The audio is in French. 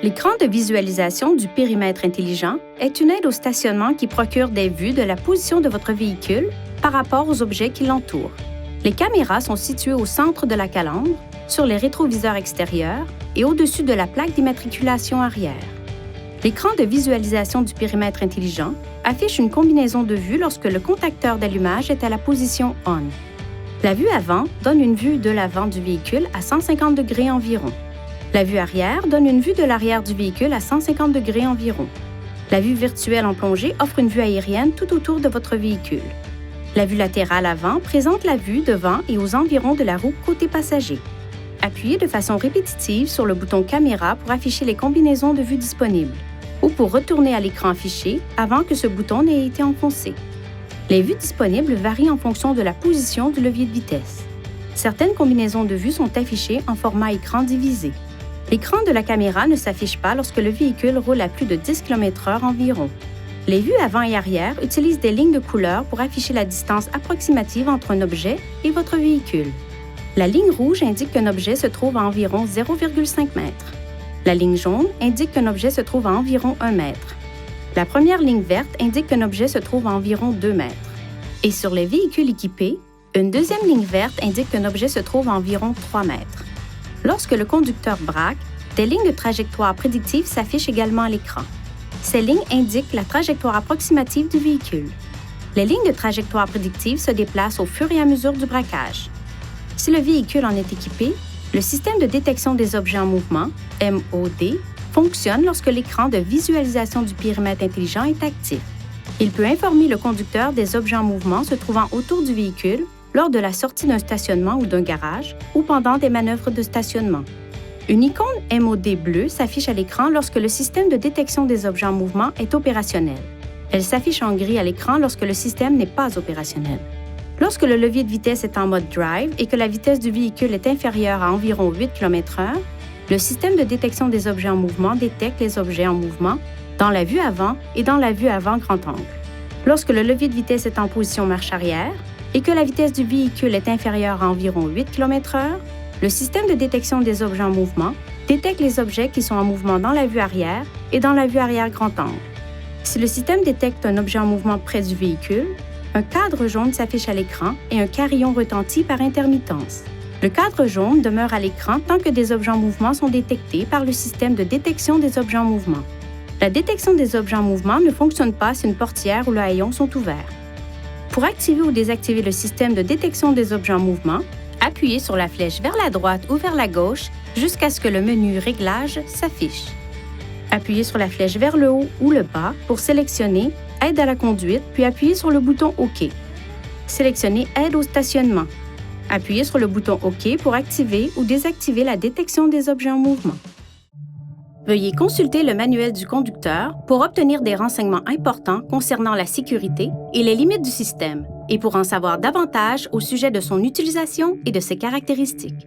L'écran de visualisation du périmètre intelligent est une aide au stationnement qui procure des vues de la position de votre véhicule par rapport aux objets qui l'entourent. Les caméras sont situées au centre de la calandre, sur les rétroviseurs extérieurs et au-dessus de la plaque d'immatriculation arrière. L'écran de visualisation du périmètre intelligent affiche une combinaison de vues lorsque le contacteur d'allumage est à la position ON. La vue avant donne une vue de l'avant du véhicule à 150 degrés environ. La vue arrière donne une vue de l'arrière du véhicule à 150 degrés environ. La vue virtuelle en plongée offre une vue aérienne tout autour de votre véhicule. La vue latérale avant présente la vue devant et aux environs de la roue côté passager. Appuyez de façon répétitive sur le bouton Caméra pour afficher les combinaisons de vues disponibles ou pour retourner à l'écran affiché avant que ce bouton n'ait été enfoncé. Les vues disponibles varient en fonction de la position du levier de vitesse. Certaines combinaisons de vues sont affichées en format écran divisé. L'écran de la caméra ne s'affiche pas lorsque le véhicule roule à plus de 10 km/h environ. Les vues avant et arrière utilisent des lignes de couleur pour afficher la distance approximative entre un objet et votre véhicule. La ligne rouge indique qu'un objet se trouve à environ 0,5 m. La ligne jaune indique qu'un objet se trouve à environ 1 m. La première ligne verte indique qu'un objet se trouve à environ 2 m. Et sur les véhicules équipés, une deuxième ligne verte indique qu'un objet se trouve à environ 3 m. Lorsque le conducteur braque, des lignes de trajectoire prédictives s'affichent également à l'écran. Ces lignes indiquent la trajectoire approximative du véhicule. Les lignes de trajectoire prédictive se déplacent au fur et à mesure du braquage. Si le véhicule en est équipé, le système de détection des objets en mouvement, MOD, fonctionne lorsque l'écran de visualisation du périmètre intelligent est actif. Il peut informer le conducteur des objets en mouvement se trouvant autour du véhicule lors de la sortie d'un stationnement ou d'un garage ou pendant des manœuvres de stationnement. Une icône MOD bleue s'affiche à l'écran lorsque le système de détection des objets en mouvement est opérationnel. Elle s'affiche en gris à l'écran lorsque le système n'est pas opérationnel. Lorsque le levier de vitesse est en mode drive et que la vitesse du véhicule est inférieure à environ 8 km/h, le système de détection des objets en mouvement détecte les objets en mouvement dans la vue avant et dans la vue avant grand angle. Lorsque le levier de vitesse est en position marche arrière et que la vitesse du véhicule est inférieure à environ 8 km/h, le système de détection des objets en mouvement détecte les objets qui sont en mouvement dans la vue arrière et dans la vue arrière grand angle. Si le système détecte un objet en mouvement près du véhicule, un cadre jaune s'affiche à l'écran et un carillon retentit par intermittence. Le cadre jaune demeure à l'écran tant que des objets en mouvement sont détectés par le système de détection des objets en mouvement. La détection des objets en mouvement ne fonctionne pas si une portière ou le haillon sont ouverts. Pour activer ou désactiver le système de détection des objets en mouvement, appuyez sur la flèche vers la droite ou vers la gauche jusqu'à ce que le menu Réglages s'affiche. Appuyez sur la flèche vers le haut ou le bas pour sélectionner Aide à la conduite, puis appuyez sur le bouton OK. Sélectionnez Aide au stationnement. Appuyez sur le bouton OK pour activer ou désactiver la détection des objets en mouvement. Veuillez consulter le manuel du conducteur pour obtenir des renseignements importants concernant la sécurité et les limites du système et pour en savoir davantage au sujet de son utilisation et de ses caractéristiques.